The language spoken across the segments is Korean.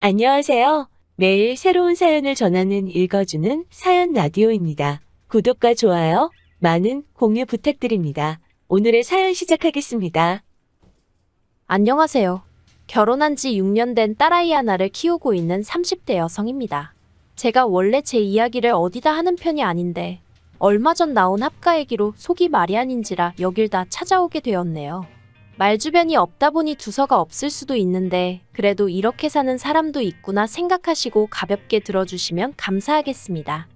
안녕하세요. 매일 새로운 사연을 전하는 읽어주는 사연 라디오입니다. 구독과 좋아요, 많은 공유 부탁드립니다. 오늘의 사연 시작하겠습니다. 안녕하세요. 결혼한 지 6년 된 딸아이 하나를 키우고 있는 30대 여성입니다. 제가 원래 제 이야기를 어디다 하는 편이 아닌데 얼마 전 나온 합가 얘기로 속이 말이 아닌지라 여길 다 찾아오게 되었네요. 말주변이 없다 보니 두서가 없을 수도 있는데 그래도 이렇게 사는 사람도 있구나 생각하시고 가볍게 들어주시면 감사하겠습니다.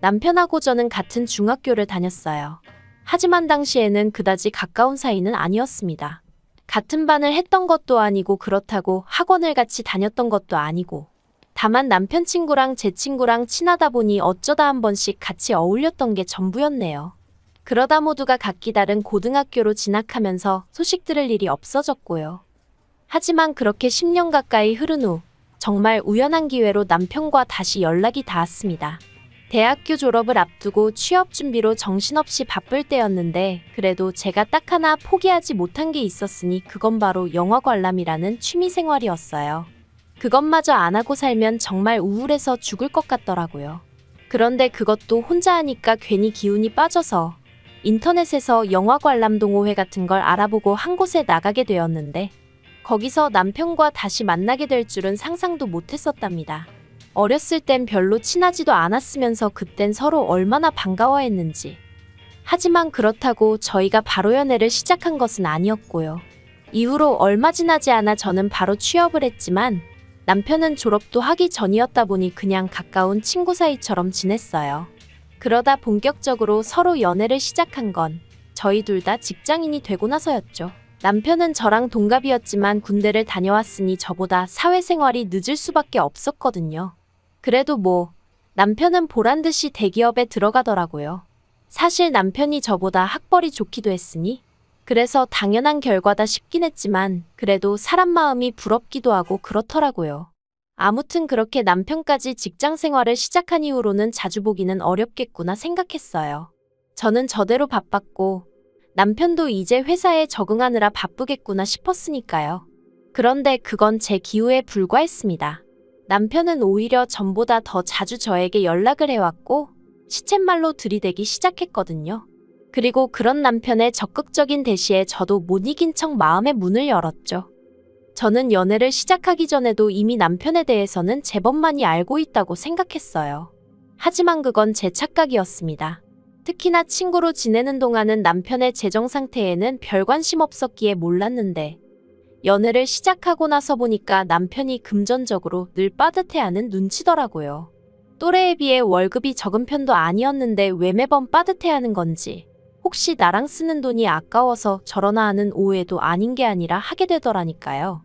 남편하고 저는 같은 중학교를 다녔어요. 하지만 당시에는 그다지 가까운 사이는 아니었습니다. 같은 반을 했던 것도 아니고 그렇다고 학원을 같이 다녔던 것도 아니고 다만 남편 친구랑 제 친구랑 친하다 보니 어쩌다 한 번씩 같이 어울렸던 게 전부였네요. 그러다 모두가 각기 다른 고등학교로 진학하면서 소식 들을 일이 없어졌고요. 하지만 그렇게 10년 가까이 흐른 후 정말 우연한 기회로 남편과 다시 연락이 닿았습니다. 대학교 졸업을 앞두고 취업 준비로 정신없이 바쁠 때였는데 그래도 제가 딱 하나 포기하지 못한 게 있었으니 그건 바로 영화 관람이라는 취미 생활이었어요. 그것마저 안 하고 살면 정말 우울해서 죽을 것 같더라고요. 그런데 그것도 혼자 하니까 괜히 기운이 빠져서 인터넷에서 영화 관람 동호회 같은 걸 알아보고 한 곳에 나가게 되었는데 거기서 남편과 다시 만나게 될 줄은 상상도 못했었답니다. 어렸을 땐 별로 친하지도 않았으면서 그땐 서로 얼마나 반가워했는지. 하지만 그렇다고 저희가 바로 연애를 시작한 것은 아니었고요. 이후로 얼마 지나지 않아 저는 바로 취업을 했지만 남편은 졸업도 하기 전이었다 보니 그냥 가까운 친구 사이처럼 지냈어요. 그러다 본격적으로 서로 연애를 시작한 건 저희 둘 다 직장인이 되고 나서였죠. 남편은 저랑 동갑이었지만 군대를 다녀왔으니 저보다 사회생활이 늦을 수밖에 없었거든요. 그래도 남편은 보란듯이 대기업에 들어가더라고요. 사실 남편이 저보다 학벌이 좋기도 했으니 그래서 당연한 결과다 싶긴 했지만 그래도 사람 마음이 부럽기도 하고 그렇더라고요. 아무튼 그렇게 남편까지 직장 생활을 시작한 이후로는 자주 보기는 어렵겠구나 생각했어요. 저는 저대로 바빴고 남편도 이제 회사에 적응하느라 바쁘겠구나 싶었으니까요. 그런데 그건 제 기호에 불과했습니다. 남편은 오히려 전보다 더 자주 저에게 연락을 해왔고 시쳇말로 들이대기 시작했거든요. 그리고 그런 남편의 적극적인 대시에 저도 못 이긴 척 마음의 문을 열었죠. 저는 연애를 시작하기 전에도 이미 남편에 대해서는 제법 많이 알고 있다고 생각했어요. 하지만 그건 제 착각이었습니다. 특히나 친구로 지내는 동안은 남편의 재정 상태에는 별 관심 없었기에 몰랐는데 연애를 시작하고 나서 보니까 남편이 금전적으로 늘 빠듯해하는 눈치더라고요. 또래에 비해 월급이 적은 편도 아니었는데 왜 매번 빠듯해하는 건지 혹시 나랑 쓰는 돈이 아까워서 저러나 하는 오해도 아닌 게 아니라 하게 되더라니까요.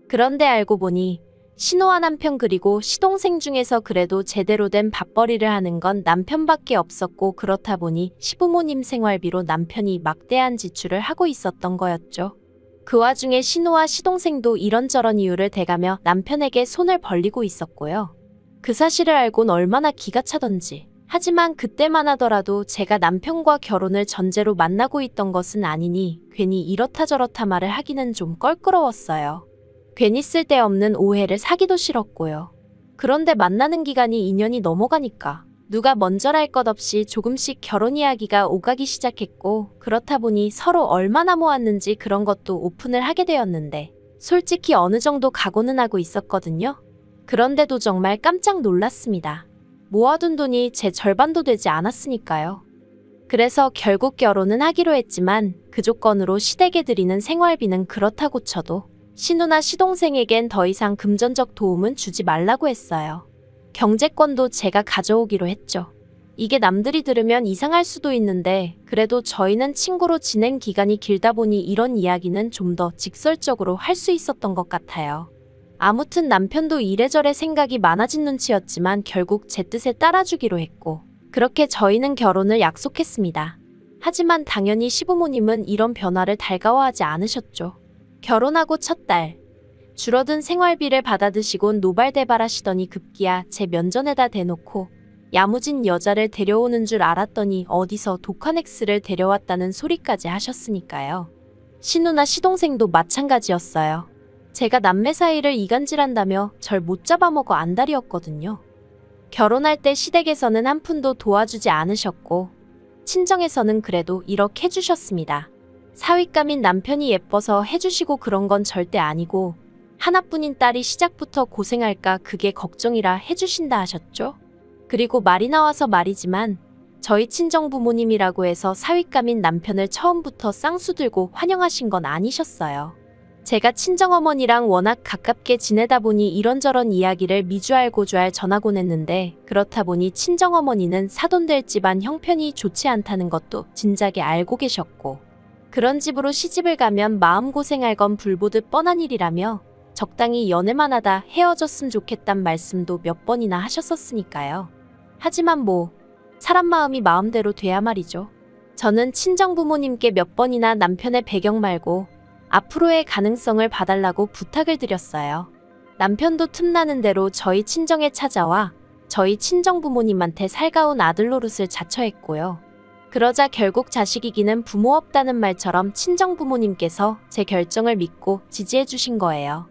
그런데 알고 보니 신호와 남편 그리고 시동생 중에서 그래도 제대로 된 밥벌이를 하는 건 남편밖에 없었고 그렇다 보니 시부모님 생활비로 남편이 막대한 지출을 하고 있었던 거였죠. 그 와중에 신호와 시동생도 이런저런 이유를 대가며 남편에게 손을 벌리고 있었고요. 그 사실을 알곤 얼마나 기가 차던지. 하지만 그때만 하더라도 제가 남편과 결혼을 전제로 만나고 있던 것은 아니니 괜히 이렇다 저렇다 말을 하기는 좀 껄끄러웠어요. 괜히 쓸데없는 오해를 사기도 싫었고요. 그런데 만나는 기간이 2년이 넘어가니까 누가 먼저랄 것 없이 조금씩 결혼 이야기가 오가기 시작했고 그렇다 보니 서로 얼마나 모았는지 그런 것도 오픈을 하게 되었는데 솔직히 어느 정도 각오는 하고 있었거든요. 그런데도 정말 깜짝 놀랐습니다. 모아둔 돈이 제 절반도 되지 않았으니까요. 그래서 결국 결혼은 하기로 했지만 그 조건으로 시댁에 드리는 생활비는 그렇다고 쳐도 신우나 시동생에겐 더 이상 금전적 도움은 주지 말라고 했어요. 경제권도 제가 가져오기로 했죠. 이게 남들이 들으면 이상할 수도 있는데 그래도 저희는 친구로 지낸 기간이 길다 보니 이런 이야기는 좀 더 직설적으로 할 수 있었던 것 같아요. 아무튼 남편도 이래저래 생각이 많아진 눈치였지만 결국 제 뜻에 따라주기로 했고 그렇게 저희는 결혼을 약속했습니다. 하지만 당연히 시부모님은 이런 변화를 달가워하지 않으셨죠. 결혼하고 첫 달, 줄어든 생활비를 받아드시곤 노발대발하시더니 급기야 제 면전에다 대놓고 야무진 여자를 데려오는 줄 알았더니 어디서 독한 X를 데려왔다는 소리까지 하셨으니까요. 신우나 시동생도 마찬가지였어요. 제가 남매 사이를 이간질한다며 절 못 잡아먹어 안달이었거든요. 결혼할 때 시댁에서는 한 푼도 도와주지 않으셨고 친정에서는 그래도 이렇게 해주셨습니다. 사윗감인 남편이 예뻐서 해주시고 그런 건 절대 아니고 하나뿐인 딸이 시작부터 고생할까 그게 걱정이라 해주신다 하셨죠. 그리고 말이 나와서 말이지만 저희 친정 부모님이라고 해서 사윗감인 남편을 처음부터 쌍수 들고 환영하신 건 아니셨어요. 제가 친정어머니랑 워낙 가깝게 지내다 보니 이런저런 이야기를 미주알고주알 전하곤 했는데 그렇다 보니 친정어머니는 사돈될 집안 형편이 좋지 않다는 것도 진작에 알고 계셨고 그런 집으로 시집을 가면 마음고생할 건 불보듯 뻔한 일이라며 적당히 연애만 하다 헤어졌으면 좋겠단 말씀도 몇 번이나 하셨었으니까요. 하지만 뭐 사람 마음이 마음대로 돼야 말이죠. 저는 친정 부모님께 몇 번이나 남편의 배경 말고 앞으로의 가능성을 봐달라고 부탁을 드렸어요. 남편도 틈나는 대로 저희 친정에 찾아와 저희 친정 부모님한테 살가운 아들 노릇을 자처했고요. 그러자 결국 자식이기는 부모 없다는 말처럼 친정 부모님께서 제 결정을 믿고 지지해 주신 거예요.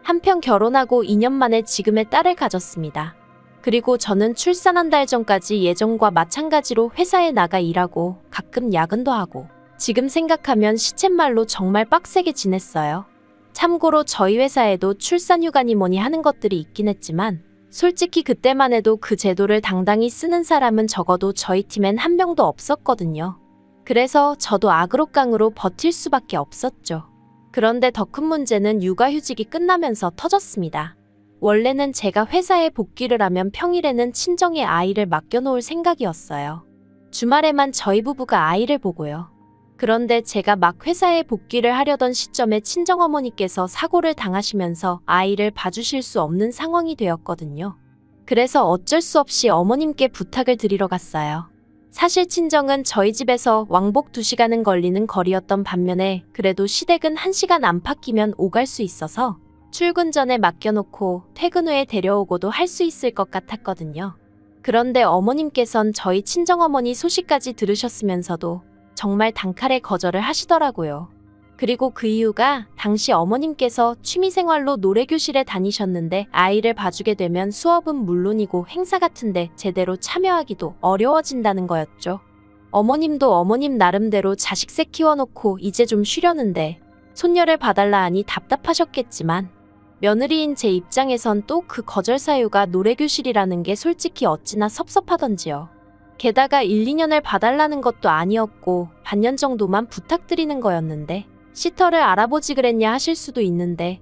한편 결혼하고 2년 만에 지금의 딸을 가졌습니다. 그리고 저는 출산 한 달 전까지 예전과 마찬가지로 회사에 나가 일하고 가끔 야근도 하고 지금 생각하면 시쳇말로 정말 빡세게 지냈어요. 참고로 저희 회사에도 출산휴가니 뭐니 하는 것들이 있긴 했지만 솔직히 그때만 해도 그 제도를 당당히 쓰는 사람은 적어도 저희 팀엔 한 명도 없었거든요. 그래서 저도 악으로깡으로 버틸 수밖에 없었죠. 그런데 더 큰 문제는 육아휴직이 끝나면서 터졌습니다. 원래는 제가 회사에 복귀를 하면 평일에는 친정에 아이를 맡겨놓을 생각이었어요. 주말에만 저희 부부가 아이를 보고요. 그런데 제가 막 회사에 복귀를 하려던 시점에 친정어머니께서 사고를 당하시면서 아이를 봐주실 수 없는 상황이 되었거든요. 그래서 어쩔 수 없이 어머님께 부탁을 드리러 갔어요. 사실 친정은 저희 집에서 왕복 2시간은 걸리는 거리였던 반면에 그래도 시댁은 1시간 안팎이면 오갈 수 있어서 출근 전에 맡겨놓고 퇴근 후에 데려오고도 할 수 있을 것 같았거든요. 그런데 어머님께선 저희 친정어머니 소식까지 들으셨으면서도 정말 단칼에 거절을 하시더라고요. 그리고 그 이유가 당시 어머님께서 취미생활로 노래교실에 다니셨는데 아이를 봐주게 되면 수업은 물론이고 행사 같은데 제대로 참여하기도 어려워진다는 거였죠. 어머님도 어머님 나름대로 자식새 키워놓고 이제 좀 쉬려는데 손녀를 봐달라 하니 답답하셨겠지만 며느리인 제 입장에선 또 그 거절 사유가 노래교실이라는 게 솔직히 어찌나 섭섭하던지요. 게다가 1, 2년을 봐달라는 것도 아니었고 반년 정도만 부탁드리는 거였는데 시터를 알아보지 그랬냐 하실 수도 있는데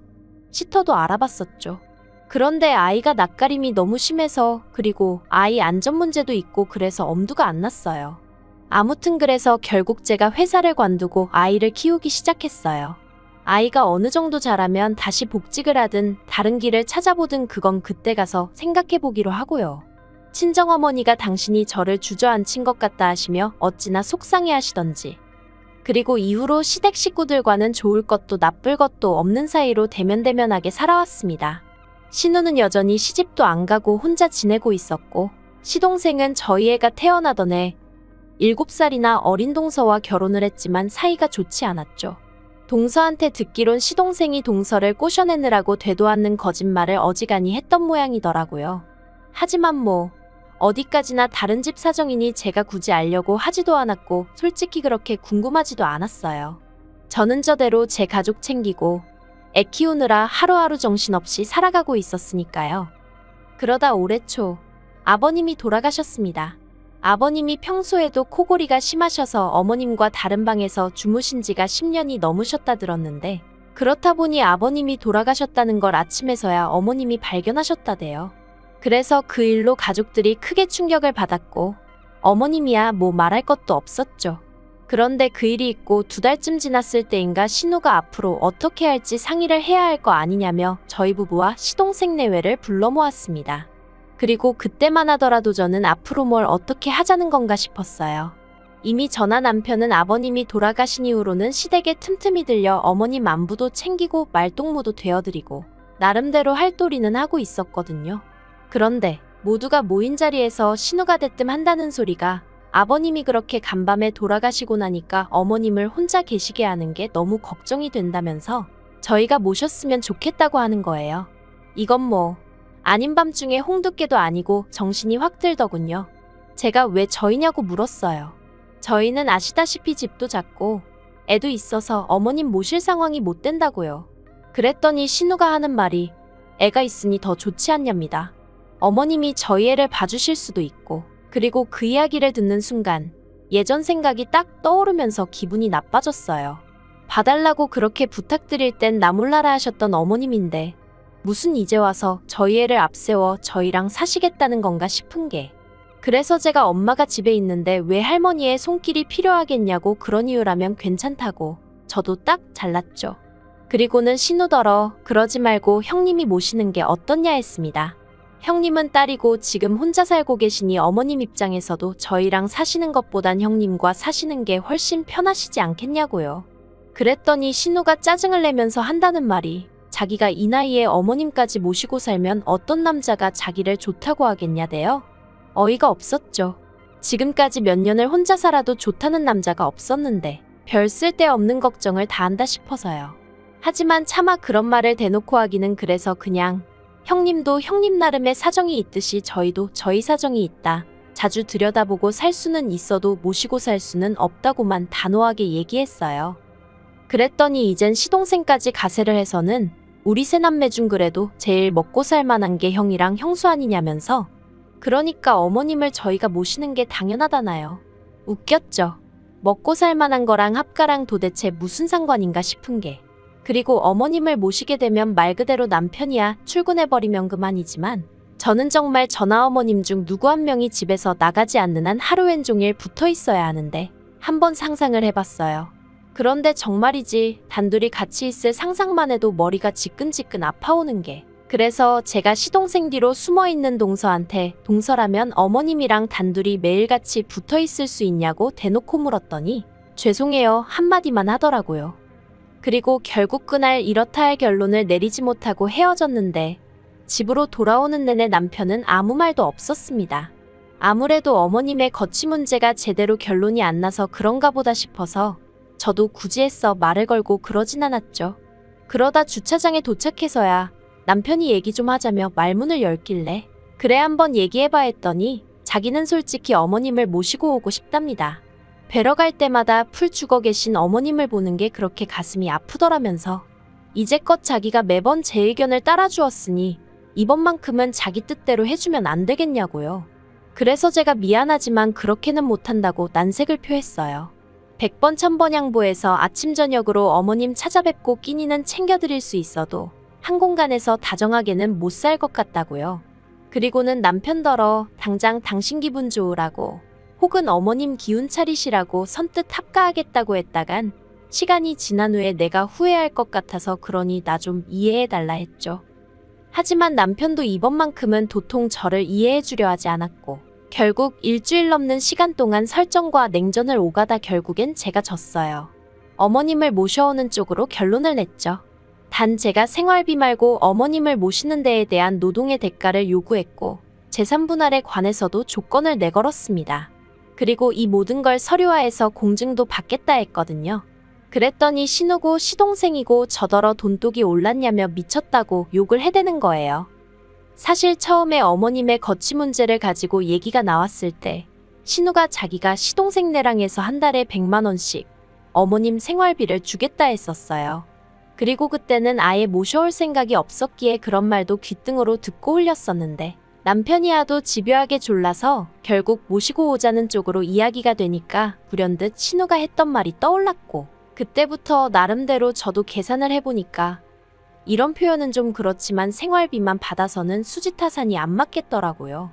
시터도 알아봤었죠. 그런데 아이가 낯가림이 너무 심해서 그리고 아이 안전 문제도 있고 그래서 엄두가 안 났어요. 아무튼 그래서 결국 제가 회사를 관두고 아이를 키우기 시작했어요. 아이가 어느 정도 자라면 다시 복직을 하든 다른 길을 찾아보든 그건 그때 가서 생각해보기로 하고요. 친정어머니가 당신이 저를 주저앉힌 것 같다 하시며 어찌나 속상해 하시던지. 그리고 이후로 시댁 식구들과는 좋을 것도 나쁠 것도 없는 사이로 대면대면하게 살아왔습니다. 신우는 여전히 시집도 안 가고 혼자 지내고 있었고 시동생은 저희 애가 태어나던 해 7살이나 어린 동서와 결혼을 했지만 사이가 좋지 않았죠. 동서한테 듣기론 시동생이 동서를 꼬셔내느라고 되도 않는 거짓말을 어지간히 했던 모양이더라고요. 하지만 뭐 어디까지나 다른 집 사정이니 제가 굳이 알려고 하지도 않았고 솔직히 그렇게 궁금하지도 않았어요. 저는 저대로 제 가족 챙기고 애 키우느라 하루하루 정신없이 살아가고 있었으니까요. 그러다 올해 초 아버님이 돌아가셨습니다. 아버님이 평소에도 코골이가 심하셔서 어머님과 다른 방에서 주무신 지가 10년이 넘으셨다 들었는데 그렇다 보니 아버님이 돌아가셨다는 걸 아침에서야 어머님이 발견하셨다대요. 그래서 그 일로 가족들이 크게 충격을 받았고 어머님이야 뭐 말할 것도 없었죠. 그런데 그 일이 있고 2달쯤 지났을 때인가 신우가 앞으로 어떻게 할지 상의를 해야 할 거 아니냐며 저희 부부와 시동생 내외를 불러 모았습니다. 그리고 그때만 하더라도 저는 앞으로 뭘 어떻게 하자는 건가 싶었어요. 이미 저나 남편은 아버님이 돌아가신 이후로는 시댁에 틈틈이 들려 어머님 안부도 챙기고 말동무도 되어드리고 나름대로 할도리는 하고 있었거든요. 그런데 모두가 모인 자리에서 신우가 대뜸 한다는 소리가 아버님이 그렇게 간밤에 돌아가시고 나니까 어머님을 혼자 계시게 하는 게 너무 걱정이 된다면서 저희가 모셨으면 좋겠다고 하는 거예요. 이건 뭐 아닌 밤중에 홍두깨도 아니고 정신이 확 들더군요. 제가 왜 저희냐고 물었어요. 저희는 아시다시피 집도 작고 애도 있어서 어머님 모실 상황이 못 된다고요. 그랬더니 신우가 하는 말이 애가 있으니 더 좋지 않냐입니다. 어머님이 저희 애를 봐주실 수도 있고, 그리고 그 이야기를 듣는 순간 예전 생각이 딱 떠오르면서 기분이 나빠졌어요. 봐달라고 그렇게 부탁드릴 땐 나 몰라라 하셨던 어머님인데 무슨 이제 와서 저희 애를 앞세워 저희랑 사시겠다는 건가 싶은 게, 그래서 제가 엄마가 집에 있는데 왜 할머니의 손길이 필요하겠냐고 그런 이유라면 괜찮다고 저도 딱 잘랐죠. 그리고는 신우더러 그러지 말고 형님이 모시는 게 어떻냐 했습니다. 형님은 딸이고 지금 혼자 살고 계시니 어머님 입장에서도 저희랑 사시는 것보단 형님과 사시는 게 훨씬 편하시지 않겠냐고요. 그랬더니 신우가 짜증을 내면서 한다는 말이 자기가 이 나이에 어머님까지 모시고 살면 어떤 남자가 자기를 좋다고 하겠냐대요. 어이가 없었죠. 지금까지 몇 년을 혼자 살아도 좋다는 남자가 없었는데 별 쓸데없는 걱정을 다 한다 싶어서요. 하지만 차마 그런 말을 대놓고 하기는 그래서 그냥 형님도 형님 나름의 사정이 있듯이 저희도 저희 사정이 있다. 자주 들여다보고 살 수는 있어도 모시고 살 수는 없다고만 단호하게 얘기했어요. 그랬더니 이젠 시동생까지 가세를 해서는 우리 세 남매 중 그래도 제일 먹고 살 만한 게 형이랑 형수 아니냐면서, 그러니까 어머님을 저희가 모시는 게 당연하다나요. 웃겼죠. 먹고 살 만한 거랑 합가랑 도대체 무슨 상관인가 싶은 게. 그리고 어머님을 모시게 되면 말 그대로 남편이야 출근해버리면 그만이지만 저는 정말 전하어머님 중 누구 한 명이 집에서 나가지 않는 한 하루 왼종일 붙어 있어야 하는데 한번 상상을 해봤어요. 그런데 정말이지 단둘이 같이 있을 상상만 해도 머리가 지끈지끈 아파오는 게, 그래서 제가 시동생 뒤로 숨어있는 동서한테 동서라면 어머님이랑 단둘이 매일같이 붙어있을 수 있냐고 대놓고 물었더니 죄송해요 한마디만 하더라고요. 그리고 결국 그날 이렇다 할 결론을 내리지 못하고 헤어졌는데 집으로 돌아오는 내내 남편은 아무 말도 없었습니다. 아무래도 어머님의 거취 문제가 제대로 결론이 안 나서 그런가 보다 싶어서 저도 굳이 애써 말을 걸고 그러진 않았죠. 그러다 주차장에 도착해서야 남편이 얘기 좀 하자며 말문을 열길래 그래 한번 얘기해봐 했더니 자기는 솔직히 어머님을 모시고 오고 싶답니다. 뵈러 갈 때마다 풀 죽어 계신 어머님을 보는 게 그렇게 가슴이 아프더라면서 이제껏 자기가 매번 제 의견을 따라주었으니 이번만큼은 자기 뜻대로 해주면 안 되겠냐고요. 그래서 제가 미안하지만 그렇게는 못한다고 난색을 표했어요. 100번 1000번 양보해서 아침 저녁으로 어머님 찾아뵙고 끼니는 챙겨드릴 수 있어도 한 공간에서 다정하게는 못 살 것 같다고요. 그리고는 남편더러 당장 당신 기분 좋으라고 혹은 어머님 기운 차리시라고 선뜻 합가하겠다고 했다간 시간이 지난 후에 내가 후회할 것 같아서 그러니 나 좀 이해해달라 했죠. 하지만 남편도 이번만큼은 도통 저를 이해해주려 하지 않았고 결국 일주일 넘는 시간 동안 설정과 냉전을 오가다 결국엔 제가 졌어요. 어머님을 모셔오는 쪽으로 결론을 냈죠. 단 제가 생활비 말고 어머님을 모시는 데에 대한 노동의 대가를 요구했고 재산 분할에 관해서도 조건을 내걸었습니다. 그리고 이 모든 걸 서류화해서 공증도 받겠다 했거든요. 그랬더니 신우고 시동생이고 저더러 돈독이 올랐냐며 미쳤다고 욕을 해대는 거예요. 사실 처음에 어머님의 거취 문제를 가지고 얘기가 나왔을 때 신우가 자기가 시동생네랑 해서 한 달에 100만 원씩 어머님 생활비를 주겠다 했었어요. 그리고 그때는 아예 모셔올 생각이 없었기에 그런 말도 귓등으로 듣고 흘렸었는데 남편이 하도 집요하게 졸라서 결국 모시고 오자는 쪽으로 이야기가 되니까 불현듯 신우가 했던 말이 떠올랐고 그때부터 나름대로 저도 계산을 해보니까 이런 표현은 좀 그렇지만 생활비만 받아서는 수지타산이 안 맞겠더라고요.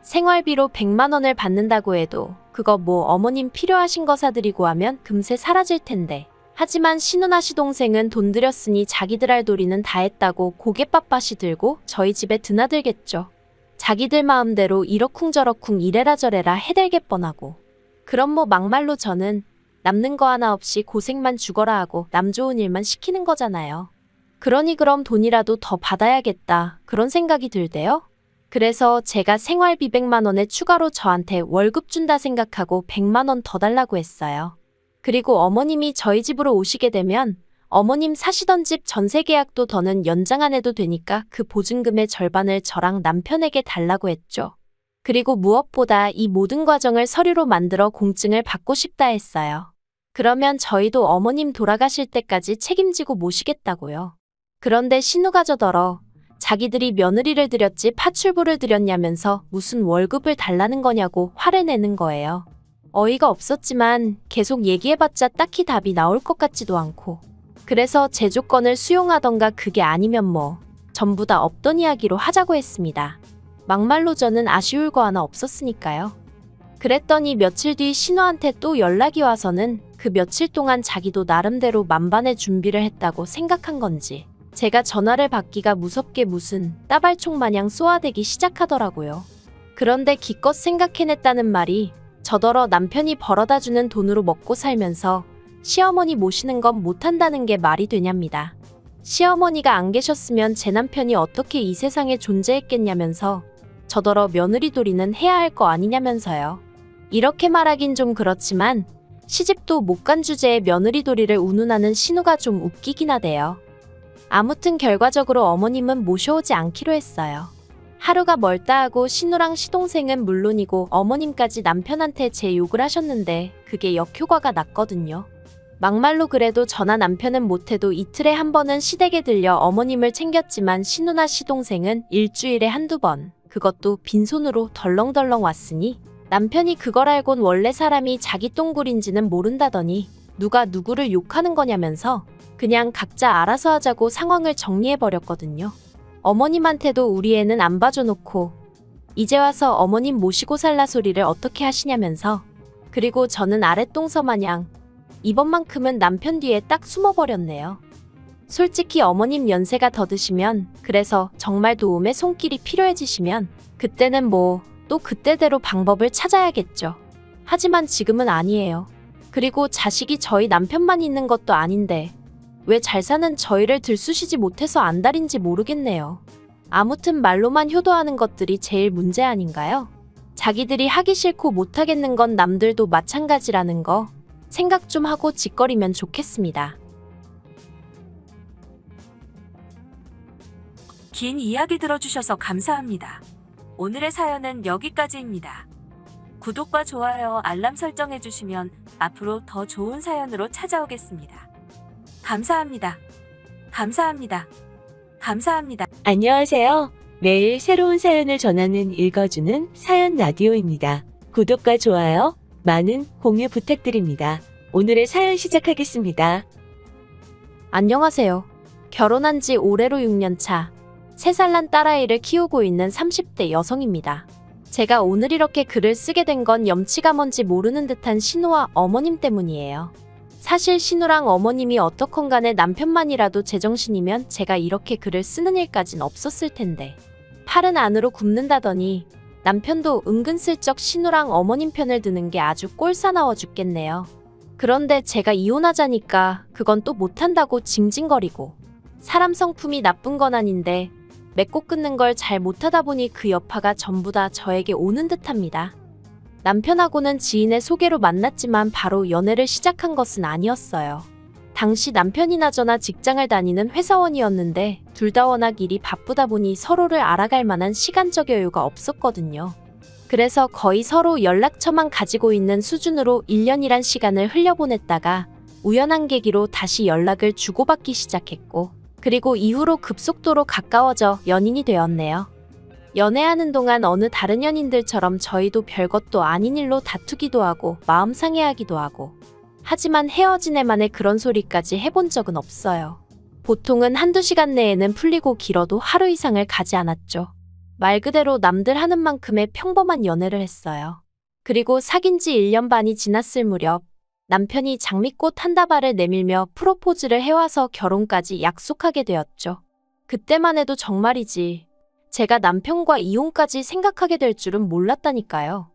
생활비로 100만 원을 받는다고 해도 그거 뭐 어머님 필요하신 거 사드리고 하면 금세 사라질 텐데, 하지만 신우나 시동생은 돈 들였으니 자기들 할 도리는 다 했다고 고개 빳빳이 들고 저희 집에 드나들겠죠. 자기들 마음대로 이러쿵저러쿵 이래라 저래라 해댈게 뻔하고. 그럼 뭐 막말로 저는 남는 거 하나 없이 고생만 죽어라 하고 남 좋은 일만 시키는 거잖아요. 그러니 그럼 돈이라도 더 받아야겠다 그런 생각이 들대요. 그래서 제가 생활비 100만 원에 추가로 저한테 월급 준다 생각하고 100만 원 더 달라고 했어요. 그리고 어머님이 저희 집으로 오시게 되면 어머님 사시던 집 전세 계약도 더는 연장 안 해도 되니까 그 보증금의 절반을 저랑 남편에게 달라고 했죠. 그리고 무엇보다 이 모든 과정을 서류로 만들어 공증을 받고 싶다 했어요. 그러면 저희도 어머님 돌아가실 때까지 책임지고 모시겠다고요. 그런데 신우가 저더러 자기들이 며느리를 들였지 파출부를 들였냐면서 무슨 월급을 달라는 거냐고 화를 내는 거예요. 어이가 없었지만 계속 얘기해봤자 딱히 답이 나올 것 같지도 않고. 그래서 제 조건을 수용하던가 그게 아니면 뭐 전부 다 없던 이야기로 하자고 했습니다. 막말로 저는 아쉬울 거 하나 없었으니까요. 그랬더니 며칠 뒤 신우한테 또 연락이 와서는 그 며칠 동안 자기도 나름대로 만반의 준비를 했다고 생각한 건지 제가 전화를 받기가 무섭게 무슨 따발총 마냥 쏘아대기 시작하더라고요. 그런데 기껏 생각해냈다는 말이 저더러 남편이 벌어다주는 돈으로 먹고 살면서 시어머니 모시는 건 못한다는 게 말이 되냐입니다. 시어머니가 안 계셨으면 제 남편이 어떻게 이 세상에 존재했겠냐면서 저더러 며느리 도리는 해야 할 거 아니냐면서요. 이렇게 말하긴 좀 그렇지만 시집도 못 간 주제에 며느리 도리를 운운하는 신우가 좀 웃기긴 하대요. 아무튼 결과적으로 어머님은 모셔오지 않기로 했어요. 하루가 멀다 하고 신우랑 시동생은 물론이고 어머님까지 남편한테 제 욕을 하셨는데 그게 역효과가 났거든요. 막말로 그래도 저나 남편은 못해도 이틀에 한 번은 시댁에 들려 어머님을 챙겼지만 신우나 시동생은 일주일에 한두 번, 그것도 빈손으로 덜렁덜렁 왔으니 남편이 그걸 알곤 원래 사람이 자기 똥굴인지는 모른다더니 누가 누구를 욕하는 거냐면서 그냥 각자 알아서 하자고 상황을 정리해버렸거든요. 어머님한테도 우리 애는 안 봐줘놓고 이제 와서 어머님 모시고 살라 소리를 어떻게 하시냐면서 그리고 저는 아랫동서 마냥 이번만큼은 남편 뒤에 딱 숨어버렸네요. 솔직히 어머님 연세가 더 드시면 그래서 정말 도움의 손길이 필요해지시면 그때는 뭐 또 그때대로 방법을 찾아야겠죠. 하지만 지금은 아니에요. 그리고 자식이 저희 남편만 있는 것도 아닌데 왜 잘 사는 저희를 들쑤시지 못해서 안달인지 모르겠네요. 아무튼 말로만 효도하는 것들이 제일 문제 아닌가요? 자기들이 하기 싫고 못하겠는 건 남들도 마찬가지라는 거 생각 좀 하고 짓거리면 좋겠습니다. 긴 이야기 들어주셔서 감사합니다. 오늘의 사연은 여기까지입니다. 구독과 좋아요, 알람 설정해주시면 앞으로 더 좋은 사연으로 찾아오겠습니다. 감사합니다. 감사합니다. 감사합니다. 안녕하세요. 매일 새로운 사연을 전하는 읽어주는 사연 라디오입니다. 구독과 좋아요, 많은 공유 부탁드립니다. 오늘의 사연 시작하겠습니다. 안녕하세요. 결혼한 지 올해로 6년 차, 3살 난 딸아이를 키우고 있는 30대 여성입니다. 제가 오늘 이렇게 글을 쓰게 된 건 염치가 뭔지 모르는 듯한 신우와 어머님 때문이에요. 사실 신우랑 어머님이 어떻건 간에 남편만이라도 제정신이면 제가 이렇게 글을 쓰는 일까진 없었을 텐데 팔은 안으로 굽는다더니 남편도 은근슬쩍 신우랑 어머님 편을 드는 게 아주 꼴사나워 죽겠네요. 그런데 제가 이혼하자니까 그건 또 못한다고 징징거리고 사람 성품이 나쁜 건 아닌데 맺고 끊는 걸 잘 못하다 보니 그 여파가 전부 다 저에게 오는 듯합니다. 남편하고는 지인의 소개로 만났지만 바로 연애를 시작한 것은 아니었어요. 당시 남편이나 저나 직장을 다니는 회사원이었는데 둘 다 워낙 일이 바쁘다 보니 서로를 알아갈 만한 시간적 여유가 없었거든요. 그래서 거의 서로 연락처만 가지고 있는 수준으로 1년이란 시간을 흘려보냈다가 우연한 계기로 다시 연락을 주고받기 시작했고 그리고 이후로 급속도로 가까워져 연인이 되었네요. 연애하는 동안 어느 다른 연인들처럼 저희도 별것도 아닌 일로 다투기도 하고 마음 상해하기도 하고 하지만 헤어진 애만의 그런 소리까지 해본 적은 없어요. 보통은 한두 시간 내에는 풀리고 길어도 하루 이상을 가지 않았죠. 말 그대로 남들 하는 만큼의 평범한 연애를 했어요. 그리고 사귄 지 1년 반이 지났을 무렵 남편이 장미꽃 한 다발을 내밀며 프로포즈를 해와서 결혼까지 약속하게 되었죠. 그때만 해도 정말이지 제가 남편과 이혼까지 생각하게 될 줄은 몰랐다니까요.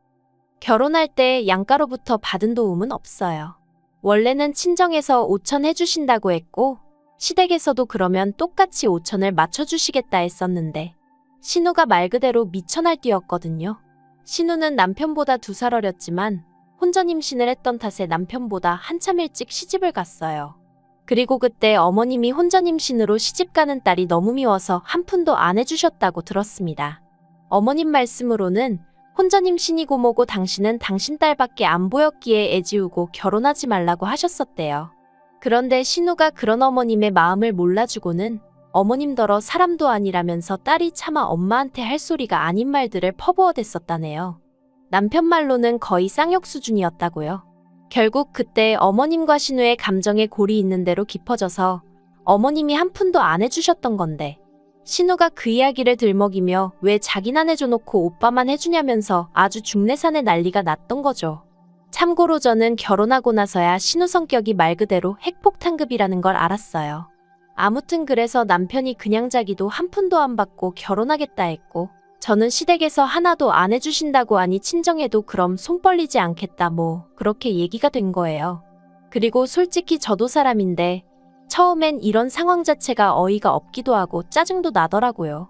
결혼할 때 양가로부터 받은 도움은 없어요. 원래는 친정에서 5천 해주신다고 했고 시댁에서도 그러면 똑같이 5천을 맞춰주시겠다 했었는데 신우가 말 그대로 미천할뛰었거든요. 신우는 남편보다 2살 어렸지만 혼전 임신을 했던 탓에 남편보다 한참 일찍 시집을 갔어요. 그리고 그때 어머님이 혼전 임신으로 시집가는 딸이 너무 미워서 한 푼도 안 해주셨다고 들었습니다. 어머님 말씀으로는 혼전 임신이고 뭐고 당신은 당신 딸밖에 안 보였기에 애지우고 결혼하지 말라고 하셨었대요. 그런데 신우가 그런 어머님의 마음을 몰라주고는 어머님더러 사람도 아니라면서 딸이 차마 엄마한테 할 소리가 아닌 말들을 퍼부어댔었다네요. 남편 말로는 거의 쌍욕 수준이었다고요. 결국 그때 어머님과 신우의 감정에 골이 있는 대로 깊어져서 어머님이 한 푼도 안 해주셨던 건데 신우가 그 이야기를 들먹이며 왜 자기는 해줘놓고 오빠만 해주냐면서 아주 중내산의 난리가 났던 거죠. 참고로 저는 결혼하고 나서야 신우 성격이 말 그대로 핵폭탄급이라는 걸 알았어요. 아무튼 그래서 남편이 그냥 자기도 한 푼도 안 받고 결혼하겠다 했고 저는 시댁에서 하나도 안 해주신다고 하니 친정에도 그럼 손 벌리지 않겠다 뭐 그렇게 얘기가 된 거예요. 그리고 솔직히 저도 사람인데 처음엔 이런 상황 자체가 어이가 없기도 하고 짜증도 나더라고요.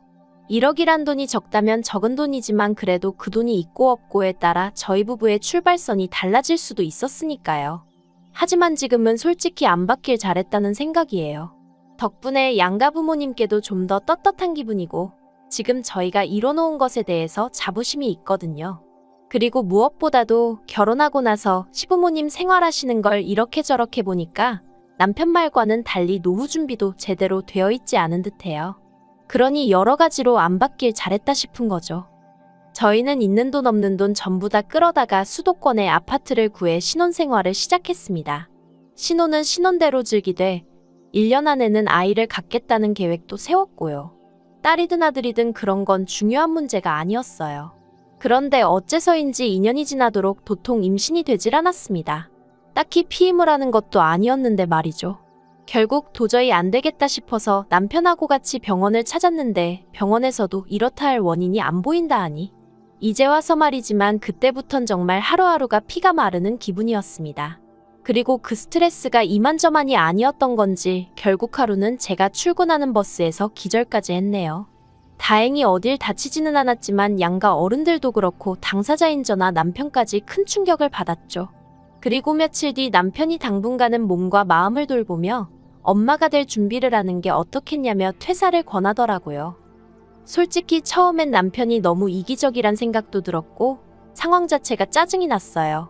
1억이란 돈이 적다면 적은 돈이지만 그래도 그 돈이 있고 없고에 따라 저희 부부의 출발선이 달라질 수도 있었으니까요. 하지만 지금은 솔직히 안 받길 잘했다는 생각이에요. 덕분에 양가 부모님께도 좀 더 떳떳한 기분이고 지금 저희가 이뤄놓은 것에 대해서 자부심이 있거든요. 그리고 무엇보다도 결혼하고 나서 시부모님 생활하시는 걸 이렇게 저렇게 보니까 남편 말과는 달리 노후 준비도 제대로 되어 있지 않은 듯해요. 그러니 여러 가지로 안 받길 잘했다 싶은 거죠. 저희는 있는 돈 없는 돈 전부 다 끌어다가 수도권에 아파트를 구해 신혼생활을 시작했습니다. 신혼은 신혼대로 즐기되 1년 안에는 아이를 갖겠다는 계획도 세웠고요. 딸이든 아들이든 그런 건 중요한 문제가 아니었어요. 그런데 어째서인지 2년이 지나도록 도통 임신이 되질 않았습니다. 딱히 피임을 하는 것도 아니었는데 말이죠. 결국 도저히 안 되겠다 싶어서 남편하고 같이 병원을 찾았는데 병원에서도 이렇다 할 원인이 안 보인다 하니 이제 와서 말이지만 그때부턴 정말 하루하루가 피가 마르는 기분이었습니다. 그리고 그 스트레스가 이만저만이 아니었던 건지 결국 하루는 제가 출근하는 버스에서 기절까지 했네요. 다행히 어딜 다치지는 않았지만 양가 어른들도 그렇고 당사자인 저나 남편까지 큰 충격을 받았죠. 그리고 며칠 뒤 남편이 당분간은 몸과 마음을 돌보며 엄마가 될 준비를 하는 게 어떻겠냐며 퇴사를 권하더라고요. 솔직히 처음엔 남편이 너무 이기적이란 생각도 들었고 상황 자체가 짜증이 났어요.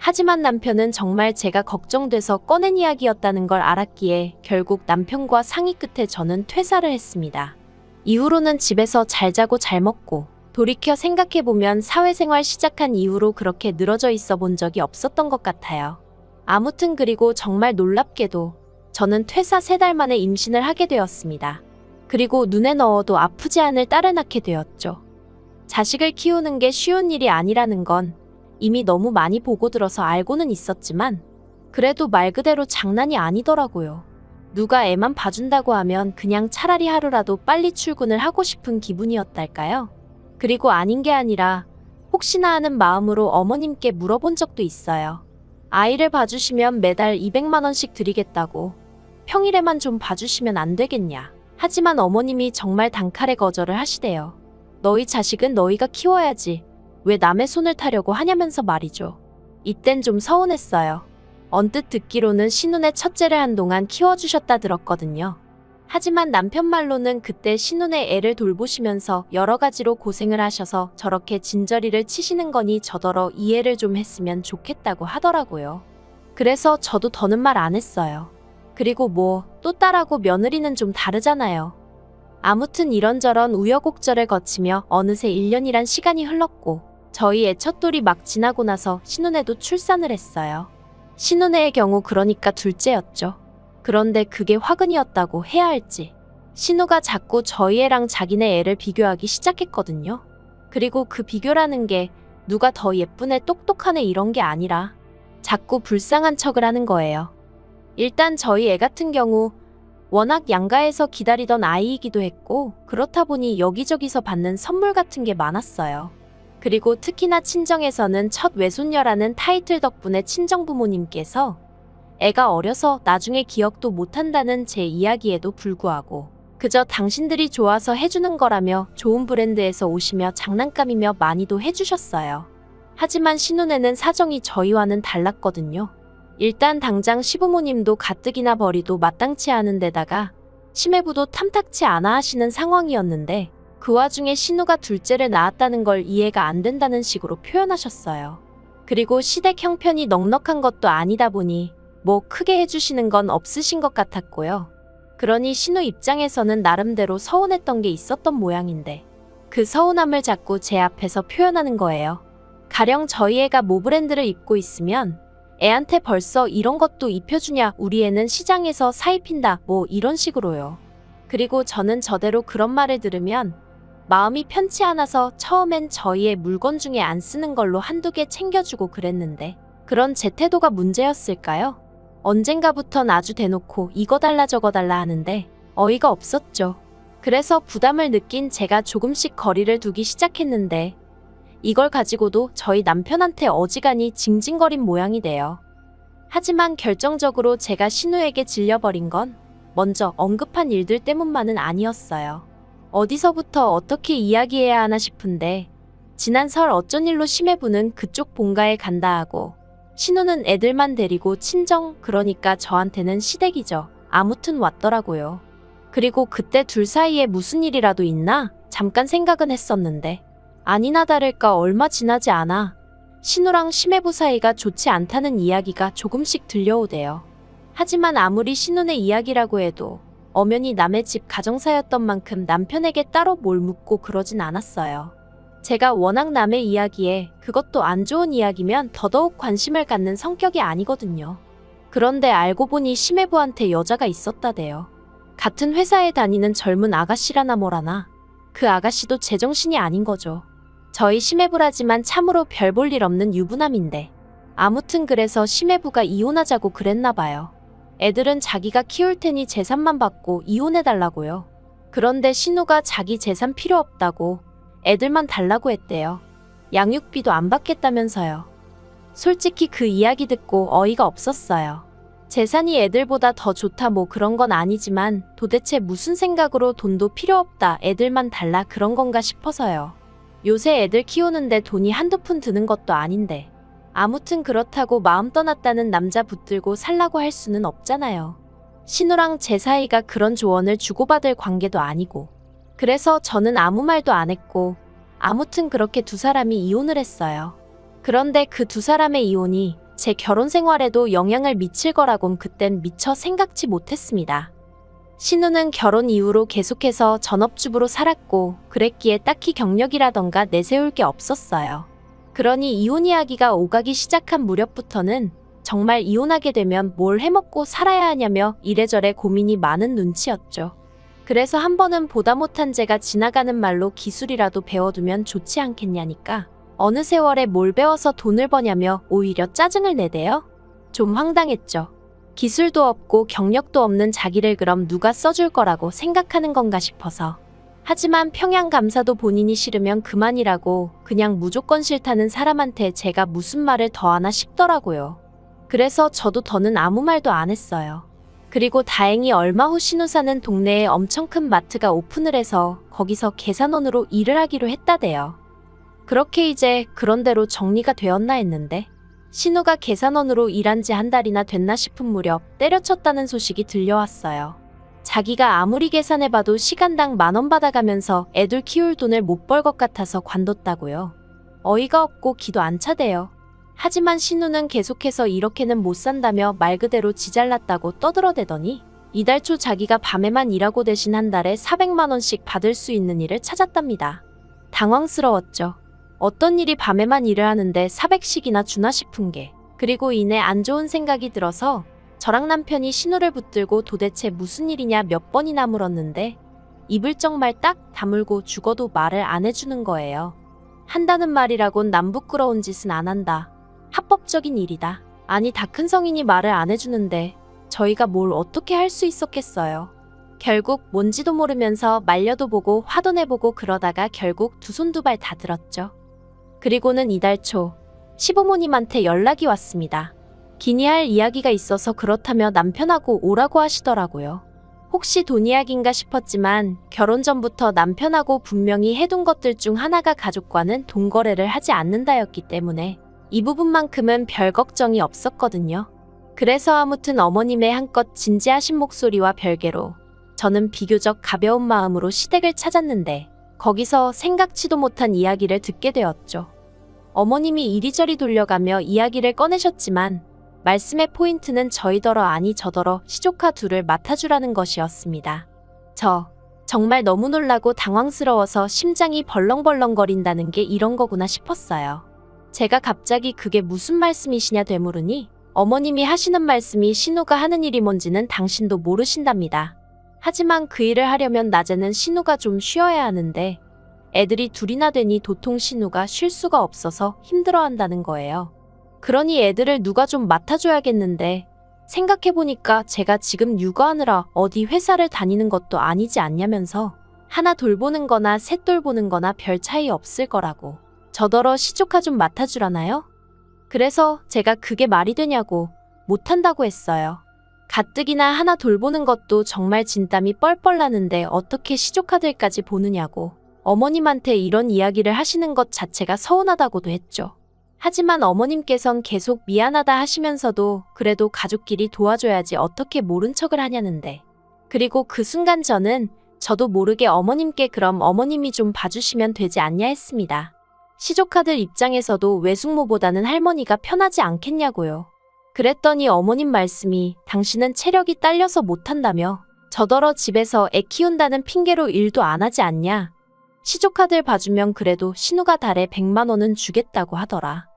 하지만 남편은 정말 제가 걱정돼서 꺼낸 이야기였다는 걸 알았기에 결국 남편과 상의 끝에 저는 퇴사를 했습니다. 이후로는 집에서 잘 자고 잘 먹고 돌이켜 생각해보면 사회생활 시작한 이후로 그렇게 늘어져 있어 본 적이 없었던 것 같아요. 아무튼 그리고 정말 놀랍게도 저는 퇴사 3달 만에 임신을 하게 되었습니다. 그리고 눈에 넣어도 아프지 않을 딸을 낳게 되었죠. 자식을 키우는 게 쉬운 일이 아니라는 건 이미 너무 많이 보고 들어서 알고는 있었지만 그래도 말 그대로 장난이 아니더라고요. 누가 애만 봐준다고 하면 그냥 차라리 하루라도 빨리 출근을 하고 싶은 기분이었달까요? 그리고 아닌 게 아니라 혹시나 하는 마음으로 어머님께 물어본 적도 있어요. 아이를 봐주시면 매달 200만 원씩 드리겠다고 평일에만 좀 봐주시면 안 되겠냐. 하지만 어머님이 정말 단칼에 거절을 하시대요. 너희 자식은 너희가 키워야지. 왜 남의 손을 타려고 하냐면서 말이죠. 이땐 좀 서운했어요. 언뜻 듣기로는 신혼의 첫째를 한동안 키워주셨다 들었거든요. 하지만 남편 말로는 그때 신혼의 애를 돌보시면서 여러 가지로 고생을 하셔서 저렇게 진저리를 치시는 거니 저더러 이해를 좀 했으면 좋겠다고 하더라고요. 그래서 저도 더는 말 안 했어요. 그리고 뭐 또 딸하고 며느리는 좀 다르잖아요. 아무튼 이런저런 우여곡절을 거치며 어느새 1년이란 시간이 흘렀고 저희 애 첫돌이 막 지나고 나서 신혼애도 출산을 했어요. 신혼애의 경우 그러니까 둘째였죠. 그런데 그게 화근이었다고 해야 할지 신우가 자꾸 저희 애랑 자기네 애를 비교하기 시작했거든요. 그리고 그 비교라는 게 누가 더 예쁜 애 똑똑한 애 이런 게 아니라 자꾸 불쌍한 척을 하는 거예요. 일단 저희 애 같은 경우 워낙 양가에서 기다리던 아이이기도 했고 그렇다 보니 여기저기서 받는 선물 같은 게 많았어요. 그리고 특히나 친정에서는 첫 외손녀라는 타이틀 덕분에 친정부모님께서 애가 어려서 나중에 기억도 못한다는 제 이야기에도 불구하고 그저 당신들이 좋아서 해주는 거라며 좋은 브랜드에서 오시며 장난감이며 많이도 해주셨어요. 하지만 신혼에는 사정이 저희와는 달랐거든요. 일단 당장 시부모님도 가뜩이나 벌이도 마땅치 않은 데다가 시매부도 탐탁치 않아 하시는 상황이었는데 그 와중에 신우가 둘째를 낳았다는 걸 이해가 안 된다는 식으로 표현하셨어요. 그리고 시댁 형편이 넉넉한 것도 아니다 보니 뭐 크게 해주시는 건 없으신 것 같았고요. 그러니 신우 입장에서는 나름대로 서운했던 게 있었던 모양인데 그 서운함을 자꾸 제 앞에서 표현하는 거예요. 가령 저희 애가 모 브랜드를 입고 있으면 애한테 벌써 이런 것도 입혀주냐, 우리 애는 시장에서 사 입힌다, 뭐 이런 식으로요. 그리고 저는 저대로 그런 말을 들으면 마음이 편치 않아서 처음엔 저희 애 물건 중에 안 쓰는 걸로 한두 개 챙겨주고 그랬는데 그런 제 태도가 문제였을까요? 언젠가부턴 아주 대놓고 이거 달라 저거 달라 하는데 어이가 없었죠. 그래서 부담을 느낀 제가 조금씩 거리를 두기 시작했는데 이걸 가지고도 저희 남편한테 어지간히 징징거린 모양이 돼요. 하지만 결정적으로 제가 신우에게 질려버린 건 먼저 언급한 일들 때문만은 아니었어요. 어디서부터 어떻게 이야기해야 하나 싶은데 지난 설 어쩐 일로 시매부는 그쪽 본가에 간다 하고 신우는 애들만 데리고 친정, 그러니까 저한테는 시댁이죠. 아무튼 왔더라고요. 그리고 그때 둘 사이에 무슨 일이라도 있나? 잠깐 생각은 했었는데 아니나 다를까 얼마 지나지 않아 신우랑 시매부 사이가 좋지 않다는 이야기가 조금씩 들려오대요. 하지만 아무리 신우네 이야기라고 해도 엄연히 남의 집 가정사였던 만큼 남편에게 따로 뭘 묻고 그러진 않았어요. 제가 워낙 남의 이야기에, 그것도 안 좋은 이야기면 더더욱 관심을 갖는 성격이 아니거든요. 그런데 알고 보니 시매부한테 여자가 있었다대요. 같은 회사에 다니는 젊은 아가씨라나 뭐라나. 그 아가씨도 제정신이 아닌 거죠. 저희 시매부라지만 참으로 별 볼 일 없는 유부남인데. 아무튼 그래서 시매부가 이혼하자고 그랬나 봐요. 애들은 자기가 키울 테니 재산만 받고 이혼해달라고요. 그런데 신우가 자기 재산 필요 없다고 애들만 달라고 했대요. 양육비도 안 받겠다면서요. 솔직히 그 이야기 듣고 어이가 없었어요. 재산이 애들보다 더 좋다 뭐 그런 건 아니지만 도대체 무슨 생각으로 돈도 필요 없다, 애들만 달라 그런 건가 싶어서요. 요새 애들 키우는데 돈이 한두 푼 드는 것도 아닌데. 아무튼 그렇다고 마음 떠났다는 남자 붙들고 살라고 할 수는 없잖아요. 신우랑 제 사이가 그런 조언을 주고받을 관계도 아니고. 그래서 저는 아무 말도 안 했고 아무튼 그렇게 두 사람이 이혼을 했어요. 그런데 그 두 사람의 이혼이 제 결혼 생활에도 영향을 미칠 거라곤 그땐 미처 생각지 못했습니다. 신우는 결혼 이후로 계속해서 전업주부로 살았고 그랬기에 딱히 경력이라던가 내세울 게 없었어요. 그러니 이혼 이야기가 오가기 시작한 무렵부터는 정말 이혼하게 되면 뭘 해먹고 살아야 하냐며 이래저래 고민이 많은 눈치였죠. 그래서 한 번은 보다 못한 제가 지나가는 말로 기술이라도 배워두면 좋지 않겠냐니까 어느 세월에 뭘 배워서 돈을 버냐며 오히려 짜증을 내대요. 좀 황당했죠. 기술도 없고 경력도 없는 자기를 그럼 누가 써줄 거라고 생각하는 건가 싶어서. 하지만 평양감사도 본인이 싫으면 그만이라고 그냥 무조건 싫다는 사람한테 제가 무슨 말을 더 하나 싶더라고요. 그래서 저도 더는 아무 말도 안 했어요. 그리고 다행히 얼마 후 신우 사는 동네에 엄청 큰 마트가 오픈을 해서 거기서 계산원으로 일을 하기로 했다대요. 그렇게 이제 그런대로 정리가 되었나 했는데 신우가 계산원으로 일한 지 한 달이나 됐나 싶은 무렵 때려쳤다는 소식이 들려왔어요. 자기가 아무리 계산해봐도 시간당 10,000원 받아가면서 애들 키울 돈을 못 벌 것 같아서 관뒀다고요. 어이가 없고 기도 안 차대요. 하지만 신우는 계속해서 이렇게는 못 산다며 말 그대로 지 잘났다고 떠들어대더니 이달 초 자기가 밤에만 일하고 대신 한 달에 400만 원씩 받을 수 있는 일을 찾았답니다. 당황스러웠죠. 어떤 일이 밤에만 일을 하는데 400씩이나 주나 싶은 게. 그리고 이내 안 좋은 생각이 들어서 저랑 남편이 신우를 붙들고 도대체 무슨 일이냐 몇 번이나 물었는데 입을 정말 딱 다물고 죽어도 말을 안 해주는 거예요. 한다는 말이라곤 남 부끄러운 짓은 안 한다. 합법적인 일이다. 아니 다 큰 성인이 말을 안 해주는데 저희가 뭘 어떻게 할 수 있었겠어요. 결국 뭔지도 모르면서 말려도 보고 화도 내보고 그러다가 결국 두 손 두 발 다 들었죠. 그리고는 이달 초 시부모님한테 연락이 왔습니다. 기니할 이야기가 있어서 그렇다며 남편하고 오라고 하시더라고요. 혹시 돈 이야기인가 싶었지만 결혼 전부터 남편하고 분명히 해둔 것들 중 하나가 가족과는 돈 거래를 하지 않는다였기 때문에 이 부분만큼은 별 걱정이 없었거든요. 그래서 아무튼 어머님의 한껏 진지하신 목소리와 별개로 저는 비교적 가벼운 마음으로 시댁을 찾았는데 거기서 생각지도 못한 이야기를 듣게 되었죠. 어머님이 이리저리 돌려가며 이야기를 꺼내셨지만 말씀의 포인트는 저희더러 아니 저더러 시조카 둘을 맡아주라는 것이었습니다. 정말 너무 놀라고 당황스러워서 심장이 벌렁벌렁거린다는 게 이런 거구나 싶었어요. 제가 갑자기 그게 무슨 말씀이시냐 되물으니 어머님이 하시는 말씀이 신우가 하는 일이 뭔지는 당신도 모르신답니다. 하지만 그 일을 하려면 낮에는 신우가 좀 쉬어야 하는데 애들이 둘이나 되니 도통 신우가 쉴 수가 없어서 힘들어한다는 거예요. 그러니 애들을 누가 좀 맡아줘야겠는데 생각해보니까 제가 지금 육아하느라 어디 회사를 다니는 것도 아니지 않냐면서 하나 돌보는 거나 셋 돌보는 거나 별 차이 없을 거라고 저더러 시조카 좀 맡아주라나요? 그래서 제가 그게 말이 되냐고 못한다고 했어요. 가뜩이나 하나 돌보는 것도 정말 진땀이 뻘뻘 나는데 어떻게 시조카들까지 보느냐고 어머님한테 이런 이야기를 하시는 것 자체가 서운하다고도 했죠. 하지만 어머님께선 계속 미안하다 하시면서도 그래도 가족끼리 도와줘야지 어떻게 모른 척을 하냐는데. 그리고 그 순간 저도 모르게 어머님께 그럼 어머님이 좀 봐주시면 되지 않냐 했습니다. 시조카들 입장에서도 외숙모보다는 할머니가 편하지 않겠냐고요. 그랬더니 어머님 말씀이 당신은 체력이 딸려서 못한다며 저더러 집에서 애 키운다는 핑계로 일도 안 하지 않냐. 시조카들 봐주면 그래도 신우가 달에 100만 원은 주겠다고 하더라.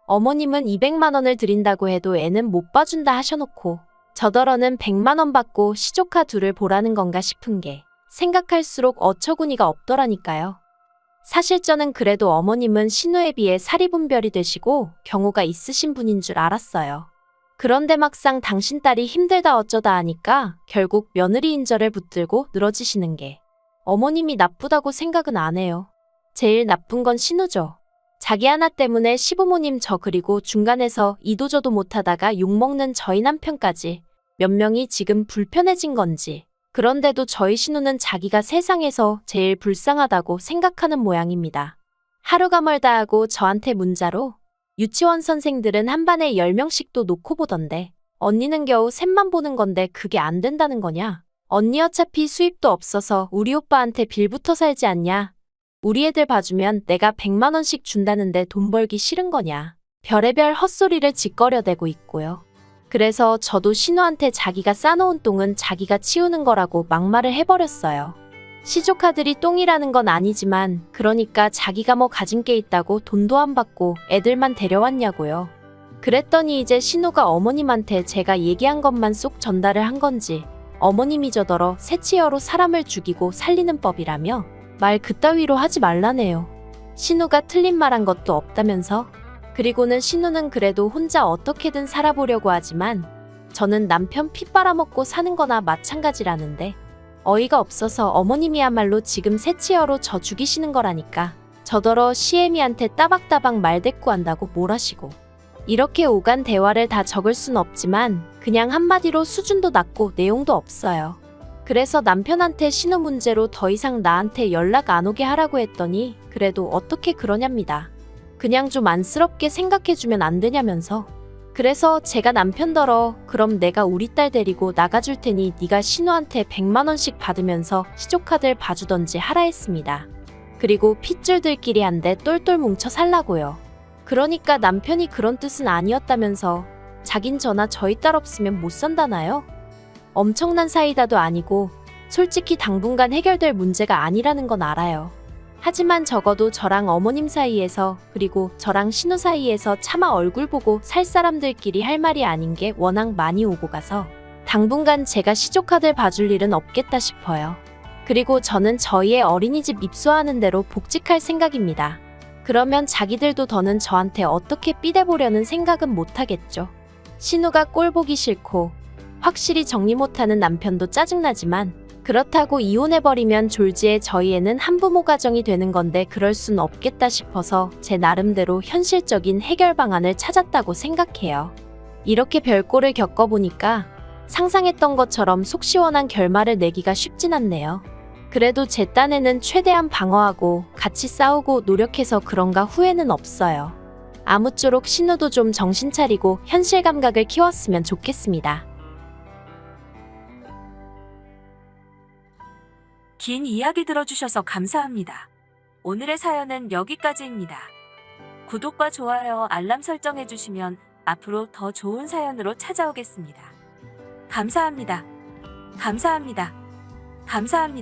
어머님은 200만 원을 드린다고 해도 애는 못 봐준다 하셔놓고 저더러는 100만 원 받고 시조카 둘을 보라는 건가 싶은 게 생각할수록 어처구니가 없더라니까요. 사실 저는 그래도 어머님은 신우에 비해 사리분별이 되시고 경우가 있으신 분인 줄 알았어요. 그런데 막상 당신 딸이 힘들다 어쩌다 하니까 결국 며느리 인절을 붙들고 늘어지시는 게 어머님이 나쁘다고 생각은 안 해요. 제일 나쁜 건 신우죠. 자기 하나 때문에 시부모님 저 그리고 중간에서 이도저도 못하다가 욕먹는 저희 남편까지 몇 명이 지금 불편해진 건지 그런데도 저희 신우는 자기가 세상에서 제일 불쌍하다고 생각하는 모양입니다. 하루가 멀다 하고 저한테 문자로 유치원 선생들은 한 반에 10명씩도 놓고 보던데 언니는 겨우 셋만 보는 건데 그게 안 된다는 거냐? 언니 어차피 수입도 없어서 우리 오빠한테 빌부터 살지 않냐? 우리 애들 봐주면 내가 100만 원씩 준다는데 돈 벌기 싫은 거냐? 별의별 헛소리를 짓거려대고 있고요. 그래서 저도 신우한테 자기가 싸놓은 똥은 자기가 치우는 거라고 막말을 해버렸어요. 시조카들이 똥이라는 건 아니지만 그러니까 자기가 뭐 가진 게 있다고 돈도 안 받고 애들만 데려왔냐고요. 그랬더니 이제 신우가 어머님한테 제가 얘기한 것만 쏙 전달을 한 건지 어머님이 저더러 새치어로 사람을 죽이고 살리는 법이라며 말 그따위로 하지 말라네요. 신우가 틀린 말 한 것도 없다면서. 그리고는 신우는 그래도 혼자 어떻게든 살아보려고 하지만 저는 남편 피 빨아먹고 사는 거나 마찬가지라는데 어이가 없어서 어머님이야말로 지금 새치어로 저 죽이시는 거라니까 저더러 시애미한테 따박따박 말대꾸한다고 몰아시고 이렇게 오간 대화를 다 적을 순 없지만 그냥 한마디로 수준도 낮고 내용도 없어요. 그래서 남편한테 신우 문제로 더 이상 나한테 연락 안 오게 하라고 했더니 그래도 어떻게 그러냐입니다. 그냥 좀 안쓰럽게 생각해주면 안 되냐면서. 그래서 제가 남편더러 그럼 내가 우리 딸 데리고 나가줄 테니 네가 신우한테 100만 원씩 받으면서 시조카들 봐주던지 하라 했습니다. 그리고 핏줄들끼리 한데 똘똘 뭉쳐 살라고요. 그러니까 남편이 그런 뜻은 아니었다면서 자긴 저나 저희 딸 없으면 못 산다나요? 엄청난 사이다도 아니고 솔직히 당분간 해결될 문제가 아니라는 건 알아요. 하지만 적어도 저랑 어머님 사이에서 그리고 저랑 신우 사이에서 차마 얼굴 보고 살 사람들끼리 할 말이 아닌 게 워낙 많이 오고 가서 당분간 제가 시조카들 봐줄 일은 없겠다 싶어요. 그리고 저는 저희의 어린이집 입소하는 대로 복직할 생각입니다. 그러면 자기들도 더는 저한테 어떻게 삐대보려는 생각은 못하겠죠. 신우가 꼴 보기 싫고 확실히 정리 못하는 남편도 짜증나지만 그렇다고 이혼해버리면 졸지에 저희 애는 한부모 가정이 되는 건데 그럴 순 없겠다 싶어서 제 나름대로 현실적인 해결 방안을 찾았다고 생각해요. 이렇게 별꼴을 겪어보니까 상상했던 것처럼 속 시원한 결말을 내기가 쉽진 않네요. 그래도 제 딴에는 최대한 방어하고 같이 싸우고 노력해서 그런가 후회는 없어요. 아무쪼록 신우도 좀 정신 차리고 현실 감각을 키웠으면 좋겠습니다. 긴 이야기 들어주셔서 감사합니다. 오늘의 사연은 여기까지입니다. 구독과 좋아요, 알람 설정해주시면 앞으로 더 좋은 사연으로 찾아오겠습니다. 감사합니다. 감사합니다. 감사합니다.